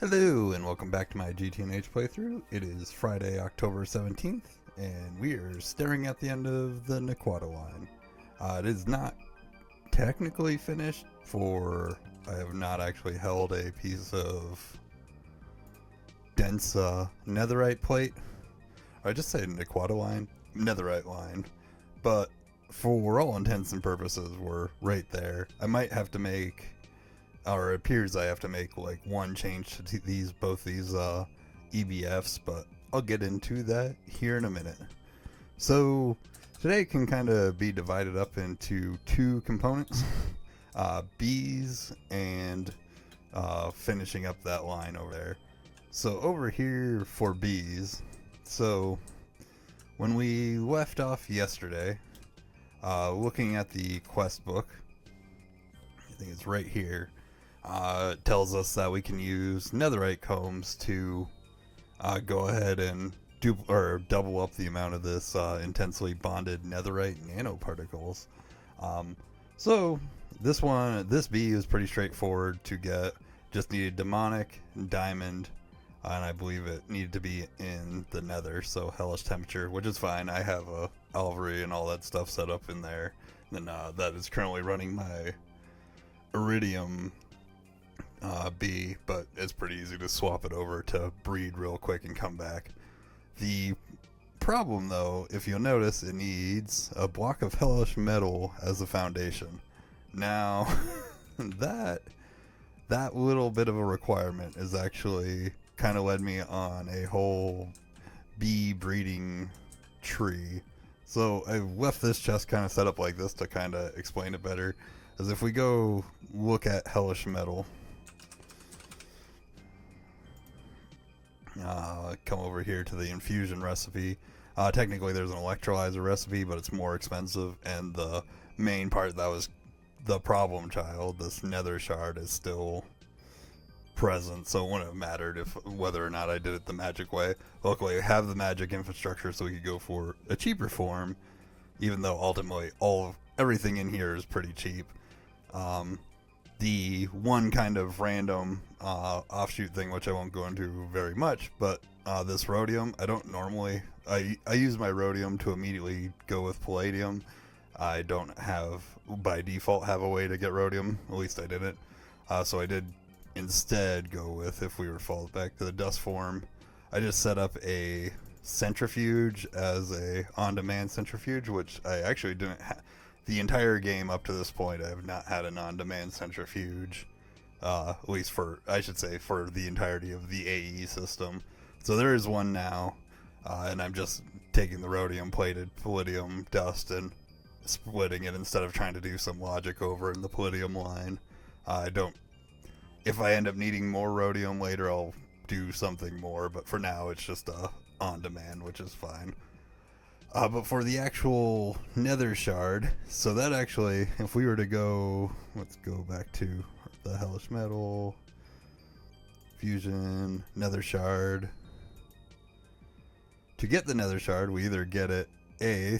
Hello and welcome back to my GTNH playthrough. It is Friday, October 17th, and we are staring at the end of the Netherite Line. It is not technically finished, for I have not actually held a piece of dense netherite plate. I just say Netherite Line, Netherite Line, but for all intents and purposes, we're right there. I might have to make, or it appears I have to make like one change to both these EBFs, but I'll get into that here in a minute. So today can kind of be divided up into two components, bees and finishing up that line over there. So over here for bees, so when we left off yesterday, looking at the quest book, I think it's right here, it tells us that we can use netherite combs to go ahead and double up the amount of this intensely bonded netherite nanoparticles. So this bee is pretty straightforward to get. Just needed demonic, diamond, and I believe it needed to be in the nether, so hellish temperature, which is fine. I have a alvery and all that stuff set up in there. And that is currently running my iridium bee, but it's pretty easy to swap it over to breed real quick and come back. The problem, though, if you'll notice, it needs a block of hellish metal as a foundation. Now, that little bit of a requirement is actually kind of led me on a whole bee breeding tree. So I left this chest kind of set up like this to kind of explain it better. As if we go look at hellish metal, come over here to the infusion recipe. Technically there's an electrolyzer recipe, but it's more expensive, and the main part that was the problem child, this nether shard, is still present, so it wouldn't have mattered whether or not I did it the magic way. Luckily I have the magic infrastructure, so we could go for a cheaper form, even though ultimately everything in here is pretty cheap. The one kind of random offshoot thing, which I won't go into very much, but this rhodium, I don't normally, I use my rhodium to immediately go with palladium. I don't have, by default, have a way to get rhodium, at least I didn't. So I did instead go with, if we were fall back to the dust form, I just set up a centrifuge as a on-demand centrifuge, which I actually didn't have. The entire game up to this point, I have not had an on-demand centrifuge, at least for the entirety of the AE system. So there is one now, and I'm just taking the rhodium-plated palladium dust and splitting it instead of trying to do some logic over in the palladium line. If I end up needing more rhodium later, I'll do something more, but for now it's just on-demand, which is fine. But for the actual nether shard, so that actually, if we were to go, let's go back to the hellish metal, fusion, nether shard. To get the nether shard, we either get it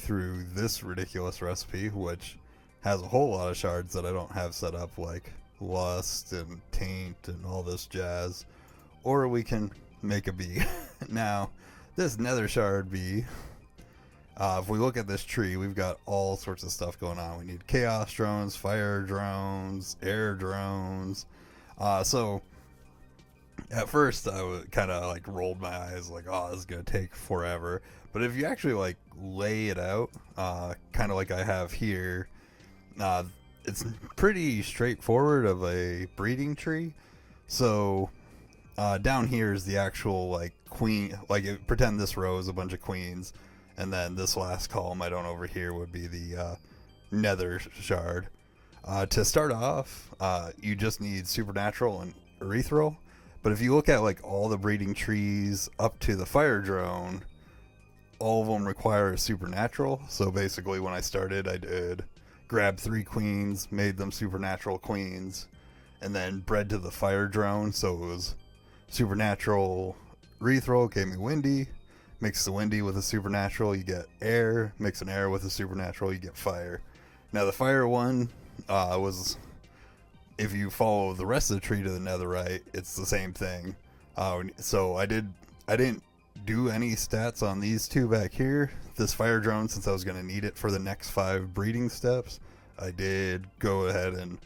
through this ridiculous recipe, which has a whole lot of shards that I don't have set up, like lust and taint and all this jazz, or we can make a bee. Now, this nether shard bee, if we look at this tree, we've got all sorts of stuff going on. We need chaos drones, fire drones, air drones. So at first I kind of like rolled my eyes like, oh, this is going to take forever. But if you actually like lay it out, kind of like I have here, it's pretty straightforward of a breeding tree. So down here is the actual like queen, like pretend this row is a bunch of queens. And then this last column I don't over here would be the nether shard. To start off, you just need supernatural and erythral. But if you look at like all the breeding trees up to the fire drone, all of them require a supernatural. So basically when I started, I did grab 3 queens, made them supernatural queens, and then bred to the fire drone. So it was supernatural erythral, gave me windy. Mix the windy with a supernatural, you get air. Mix an air with a supernatural, you get fire. Now the fire one was, if you follow the rest of the tree to the netherite, it's the same thing. So I didn't do any stats on these two back here. This fire drone, since I was going to need it for the next 5 breeding steps, I did go ahead and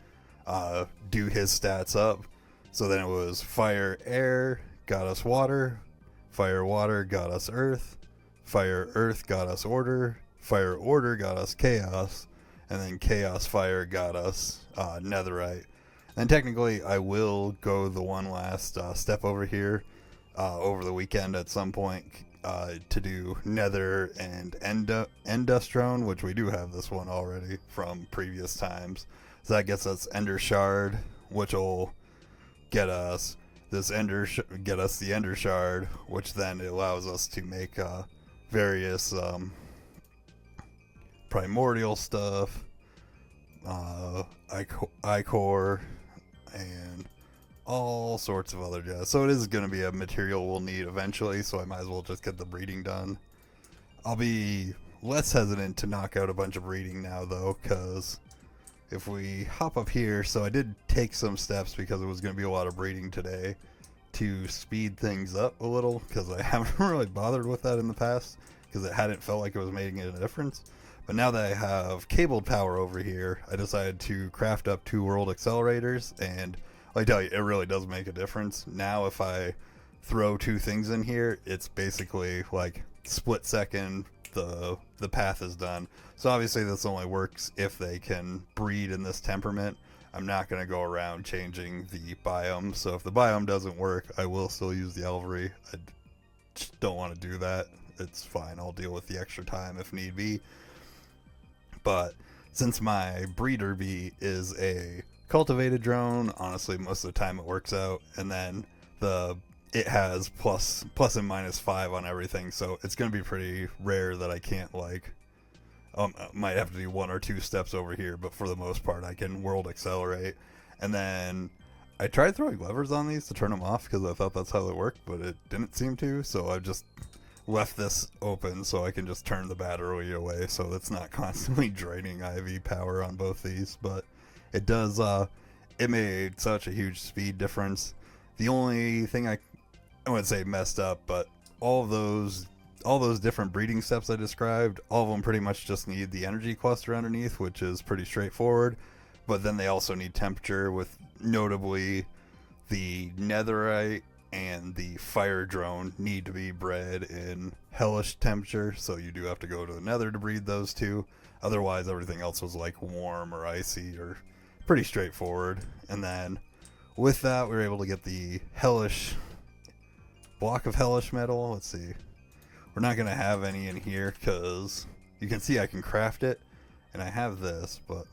do his stats up. So then it was fire air got us water, fire water got us earth, fire earth got us order, fire order got us chaos, and then chaos fire got us netherite. And technically I will go the one last step over here over the weekend at some point to do nether and endustron, which we do have this one already from previous times. So that gets us ender shard, which will get us this get us the ender shard, which then allows us to make various primordial stuff, ichor, and all sorts of other jazz. So it is going to be a material we'll need eventually, so I might as well just get the breeding done. I'll be less hesitant to knock out a bunch of breeding now though, because if we hop up here, so I did take some steps because it was going to be a lot of breeding today to speed things up a little, because I haven't really bothered with that in the past because it hadn't felt like it was making a difference. But now that I have cabled power over here, I decided to craft up 2 world accelerators, and I tell you, it really does make a difference. Now if I throw 2 things in here, it's basically like split second, the path is done. So obviously this only works if they can breed in this temperament. I'm not going to go around changing the biome, so if the biome doesn't work, I will still use the Elvery. I just don't want to do that. It's fine, I'll deal with the extra time if need be. But since my breeder bee is a cultivated drone, honestly most of the time it works out, and then it has plus and minus 5 on everything, so it's going to be pretty rare that I can't might have to do 1 or 2 steps over here, but for the most part I can world accelerate. And then I tried throwing levers on these to turn them off because I thought that's how they worked, but it didn't seem to, so I just left this open so I can just turn the battery away so it's not constantly draining IV power on both these. But it does it made such a huge speed difference. The only thing I wouldn't say messed up, but all those different breeding steps I described, all of them pretty much just need the energy cluster underneath, which is pretty straightforward. But then they also need temperature, with notably the netherite and the fire drone need to be bred in hellish temperature, so you do have to go to the nether to breed those 2. Otherwise everything else was like warm or icy or pretty straightforward. And then with that we were able to get the hellish block of hellish metal. Let's see, we're not going to have any in here because you can see I can craft it, and I have this, but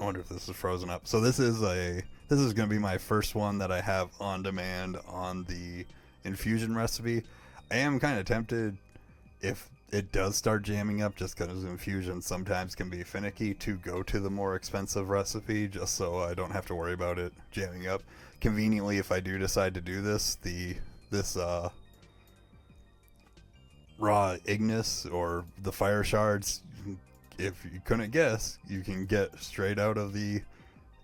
I wonder if this is frozen up. So this is going to be my first one that I have on demand on the infusion recipe. I am kind of tempted, if it does start jamming up, just because infusion sometimes can be finicky, to go to the more expensive recipe just so I don't have to worry about it jamming up. Conveniently, if I do decide to do this raw ignis or the fire shards, if you couldn't guess, you can get straight out of the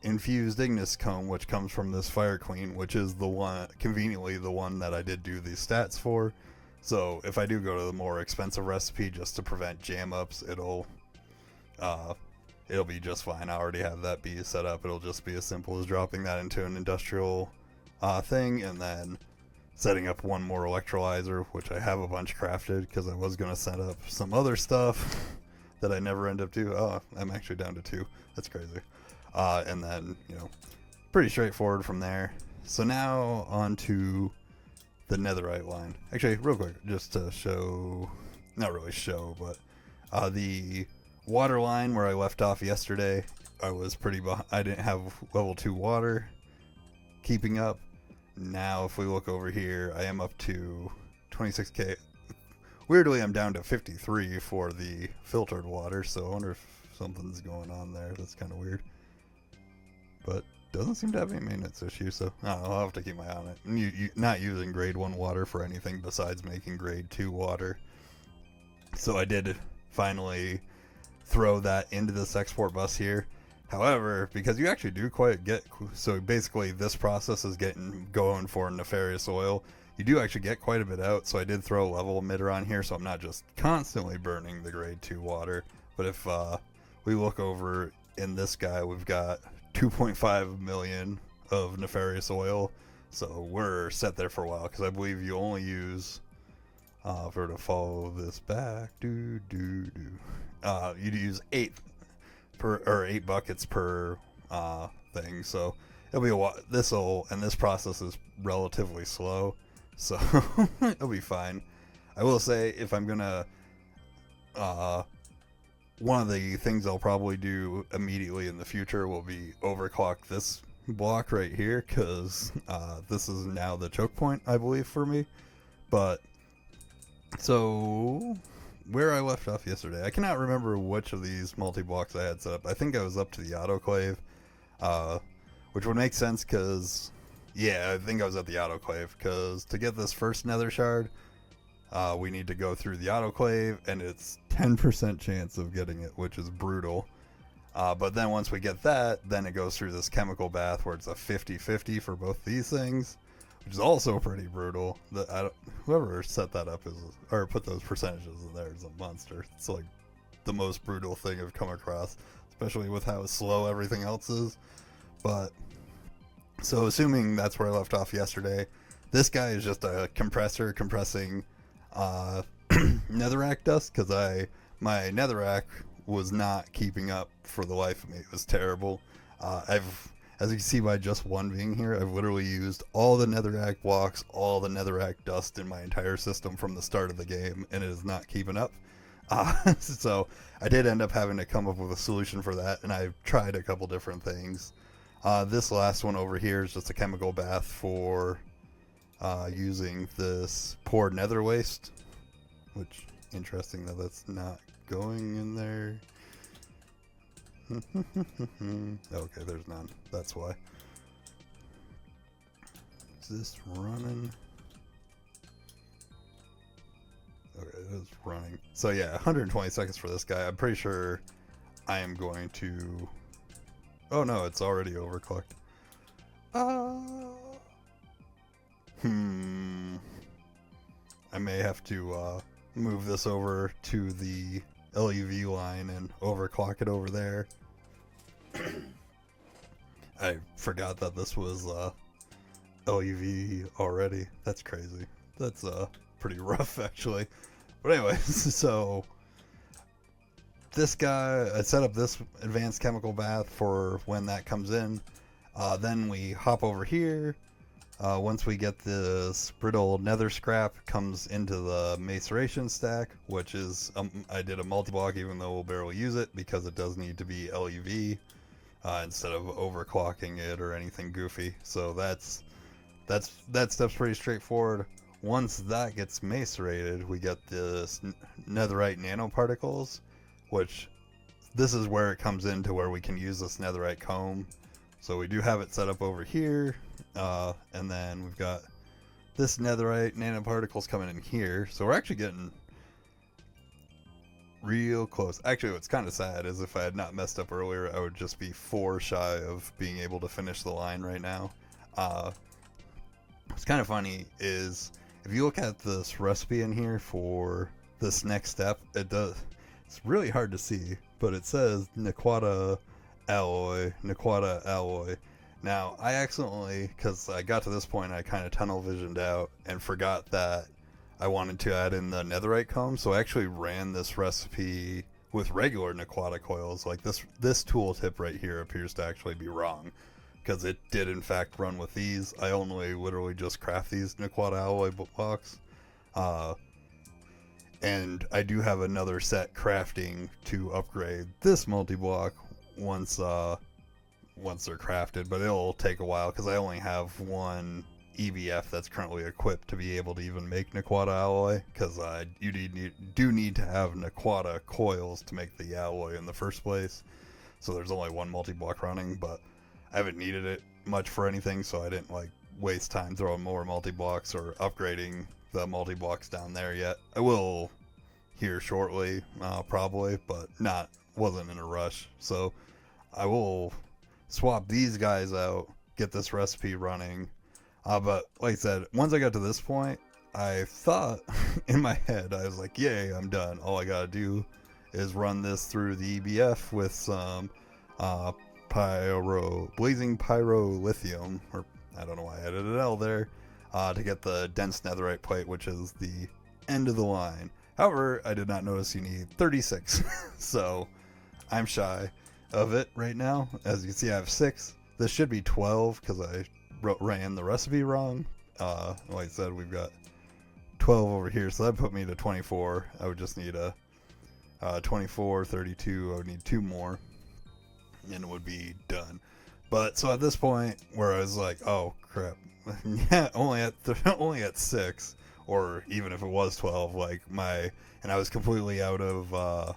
infused ignis comb, which comes from this fire queen, which is the one, conveniently the one that I did do the stats for. So if I do go to the more expensive recipe just to prevent jam ups, it'll be just fine. I already have that bee set up. It'll just be as simple as dropping that into an industrial thing, and then setting up 1 more electrolyzer, which I have a bunch crafted because I was going to set up some other stuff that I never end up doing. Oh, I'm actually down to 2. That's crazy. And then, pretty straightforward from there. So now on to the Netherite line. Actually, real quick, just to show, not really show, but the water line where I left off yesterday, I was pretty behind. I didn't have level 2 water keeping up. Now if we look over here, I am up to 26k. Weirdly, I'm down to 53 for the filtered water, so I wonder if something's going on there. That's kind of weird, but doesn't seem to have any maintenance issues, so I'll have to keep my eye on it. Not using grade 1 water for anything besides making grade 2 water. So I did finally throw that into this export bus here. However, because you actually do quite get, so basically this process is getting going for nefarious oil. You do actually get quite a bit out, so I did throw a level emitter on here, so I'm not just constantly burning the grade 2 water. But if we look over in this guy, we've got 2.5 million of nefarious oil, so we're set there for a while, because I believe you only use, if we were to follow this back, you'd use 8 buckets per thing, so it'll be a while. This process is relatively slow, so it'll be fine. I will say, if I'm gonna one of the things I'll probably do immediately in the future will be overclock this block right here, because this is now the choke point, I believe, for me. But so where I left off yesterday, I cannot remember which of these multi-blocks I had set up. I think I was up to the autoclave, which would make sense because, yeah, I think I was at the autoclave, because to get this first nether shard, we need to go through the autoclave, and it's 10% chance of getting it, which is brutal. But then once we get that, then it goes through this chemical bath where it's a 50-50 for both these things, which is also pretty brutal. Whoever set that up or put those percentages in there is a monster. It's like the most brutal thing I've come across, especially with how slow everything else is. But so assuming that's where I left off yesterday, this guy is just a compressor compressing netherrack dust, because my netherrack was not keeping up for the life of me. It was terrible. As you can see by just one being here, I've literally used all the netherrack blocks, all the netherrack dust in my entire system from the start of the game, and it is not keeping up. So I did end up having to come up with a solution for that, and I've tried a couple different things. This last one over here is just a chemical bath for using this poured nether waste, which, interesting that that's not going in there. Okay, there's none. That's why. Is this running? Okay, it is running. So yeah, 120 seconds for this guy. I'm pretty sure I am going to... Oh no, it's already overclocked. I may have to move this over to the LUV line and overclock it over there. I forgot that this was LUV already. That's crazy. That's pretty rough, actually. But anyways, so this guy, I set up this advanced chemical bath for when that comes in. Then we hop over here. Once we get this brittle nether scrap, comes into the maceration stack, which is, I did a multi-block even though we'll barely use it, because it does need to be LUV instead of overclocking it or anything goofy. So that step's pretty straightforward. Once that gets macerated, we get this netherite nanoparticles, which this is where it comes into where we can use this netherite comb. So we do have it set up over here, and then we've got this netherite nanoparticles coming in here. So we're actually getting real close. Actually, what's kind of sad is if I had not messed up earlier, I would just be 4 shy of being able to finish the line right now. What's kind of funny is if you look at this recipe in here for this next step, it's really hard to see, but it says Nequata alloy. Now, I accidentally, because I got to this point, I kind of tunnel visioned out and forgot that I wanted to add in the netherite comb, so I actually ran this recipe with regular Nequata coils. Like this tooltip right here appears to actually be wrong, because it did in fact run with these. I only literally just craft these Nequata alloy blocks. And I do have another set crafting to upgrade this multi-block once they're crafted, but it'll take a while because I only have one EBF that's currently equipped to be able to even make Nequata alloy, because you do need to have Nequata coils to make the alloy in the first place. So there's only one multi-block running, but I haven't needed it much for anything, so I didn't like waste time throwing more multi-blocks or upgrading the multi-blocks down there yet. I will here shortly, probably, but wasn't in a rush. So I will swap these guys out, get this recipe running. But like I said, once I got to this point, I thought in my head, I was like, yay, I'm done. All I gotta do is run this through the EBF with some blazing pyrolithium, or I don't know why I added an L there, to get the dense netherite plate, which is the end of the line. However, I did not notice you need 36, so I'm shy of it right now. As you can see, I have 6. This should be 12 because I ran the recipe wrong. Like I said, we've got 12 over here, so that put me to 24. I would just need a 24, 32. I would need 2 more, and it would be done. But so at this point, where I was like, oh crap, yeah, only at 6, or even if it was 12, and I was completely out of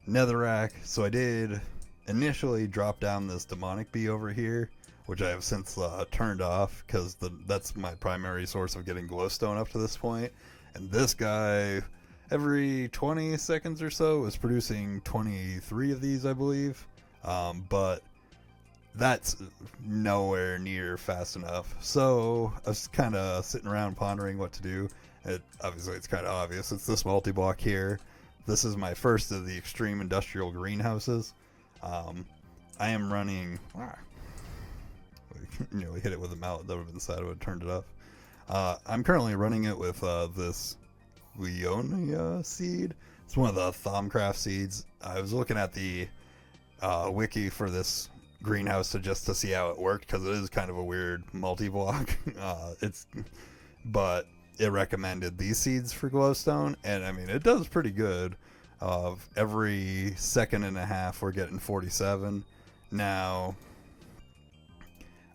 netherrack. So I did initially drop down this demonic bee over here, which I have since turned off because that's my primary source of getting glowstone up to this point. And this guy, every 20 seconds or so, is producing 23 of these, I believe. But that's nowhere near fast enough. So I was kind of sitting around pondering what to do. Obviously, it's kind of obvious. It's this multi-block here. This is my first of the extreme industrial greenhouses. I am running... nearly hit it with a mallet. That would have been sad. I would have turned it off. I'm currently running it with this Leonia seed. It's one of the Thaumcraft seeds. I was looking at the wiki for this greenhouse just to see how it worked, because it is kind of a weird multi-block. But it recommended these seeds for glowstone, and I mean, it does pretty good. Every second and a half, we're getting 47. Now,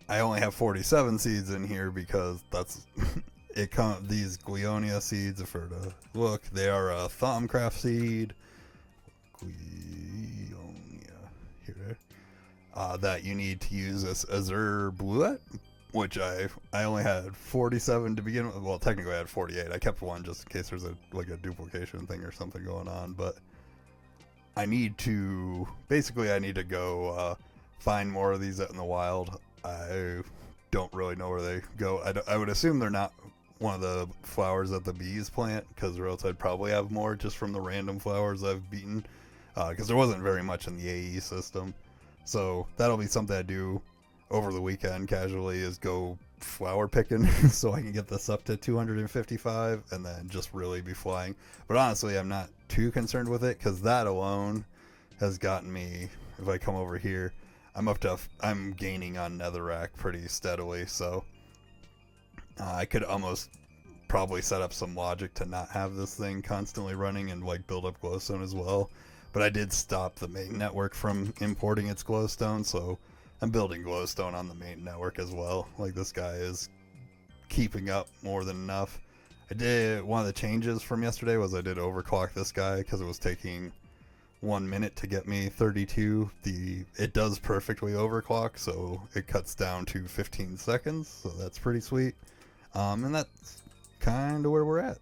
I only have 47 seeds in here because that's these Gleonia seeds, if we're to look, they are a Thaumcraft seed. Gleonia here. That you need to use this Azure Bluet, which I only had 47 to begin with. Well, technically I had 48. I kept one just in case there's a duplication thing or something going on, but I need to go find more of these out in the wild. I don't really know where they go. I would assume they're not one of the flowers that the bees plant, because or else I'd probably have more just from the random flowers I've beaten, because there wasn't very much in the AE system. So that'll be something I do over the weekend casually, is go flower picking so I can get this up to 255 and then just really be flying. But honestly, I'm not too concerned with it, because that alone has gotten me, if I come over here, I'm gaining on netherrack pretty steadily, so I could almost probably set up some logic to not have this thing constantly running and build up glowstone as well. But I did stop the main network from importing its glowstone, so I'm building glowstone on the main network as well. This guy is keeping up more than enough. One of the changes from yesterday was I did overclock this guy, because it was taking 1 minute to get me 32. It does perfectly overclock, so it cuts down to 15 seconds, so that's pretty sweet. And that's kind of where we're at.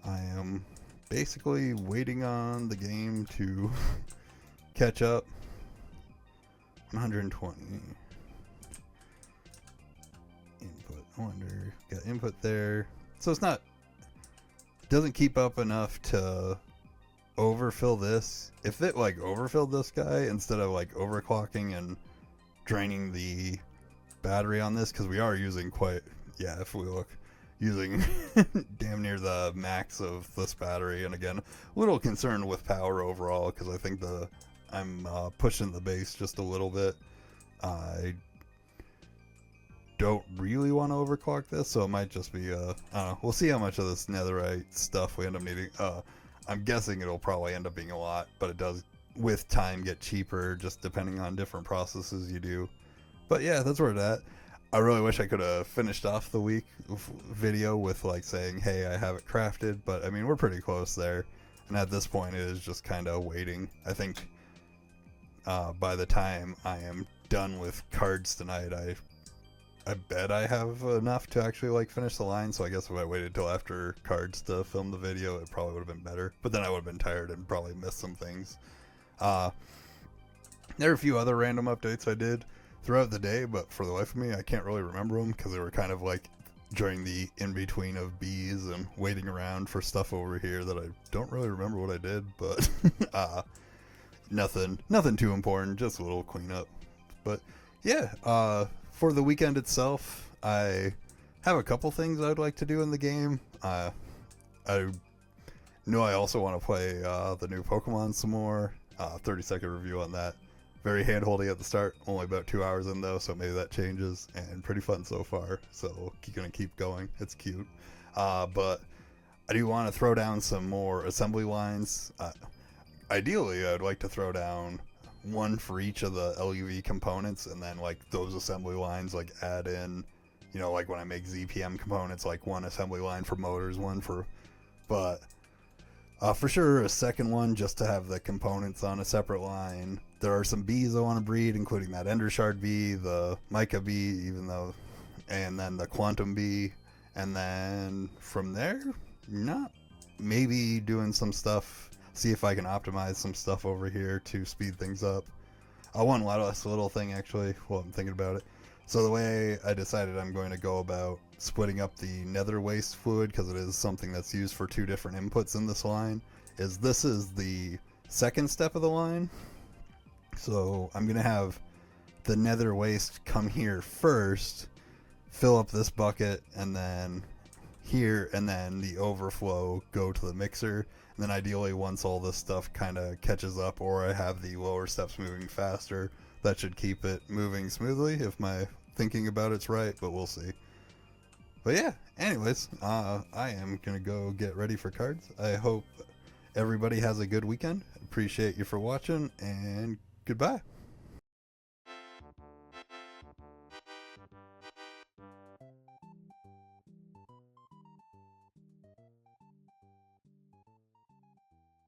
I am basically waiting on the game to catch up. 120 input. I wonder, got input there, so it doesn't keep up enough to overfill this. If it overfilled this guy instead of overclocking and draining the battery on this, because we are using if we look, using damn near the max of this battery. And again, a little concerned with power overall, because I think I'm pushing the base just a little bit. I don't really want to overclock this, so it might just be I don't know. We'll see how much of this netherite stuff we end up needing. I'm guessing it'll probably end up being a lot, but it does with time get cheaper, just depending on different processes you do. But yeah, that's where it's at. I really wish I could have finished off the week video with saying, hey, I have it crafted, but I mean, we're pretty close there. And at this point, it is just kind of waiting. I think by the time I am done with cards tonight, I bet I have enough to actually finish the line. So I guess if I waited till after cards to film the video, it probably would have been better. But then I would have been tired and probably missed some things. There are a few other random updates I did throughout the day, but for the life of me, I can't really remember them because they were kind of like during the in between of bees and waiting around for stuff over here that I don't really remember what I did, but nothing too important, just a little cleanup. But yeah, for the weekend itself, I have a couple things I'd like to do in the game. I know I also want to play the new Pokemon some more. 30-second review on that. Very hand-holdy at the start, only about 2 hours in though, so maybe that changes, and pretty fun so far, so gonna keep going. It's cute. But I do want to throw down some more assembly lines. Ideally, I'd like to throw down one for each of the LUV components, and then like those assembly lines like add in, like when I make ZPM components, like one assembly line for motors, one for, but for sure a second one just to have the components on a separate line. There are some bees I want to breed, including that Ender Shard bee, the Mica bee, and then the Quantum bee, and then from there, not maybe doing some stuff. See if I can optimize some stuff over here to speed things up. One last little thing actually, while I'm thinking about it. So the way I decided I'm going to go about splitting up the nether waste fluid, because it is something that's used for two different inputs in this line, is this is the second step of the line. So I'm going to have the nether waste come here first, fill up this bucket, and then here, and then the overflow go to the mixer. And then ideally once all this stuff kind of catches up, or I have the lower steps moving faster, that should keep it moving smoothly if my thinking about it's right, but we'll see. But yeah, anyways, I am going to go get ready for cards. I hope everybody has a good weekend. Appreciate you for watching, and goodbye.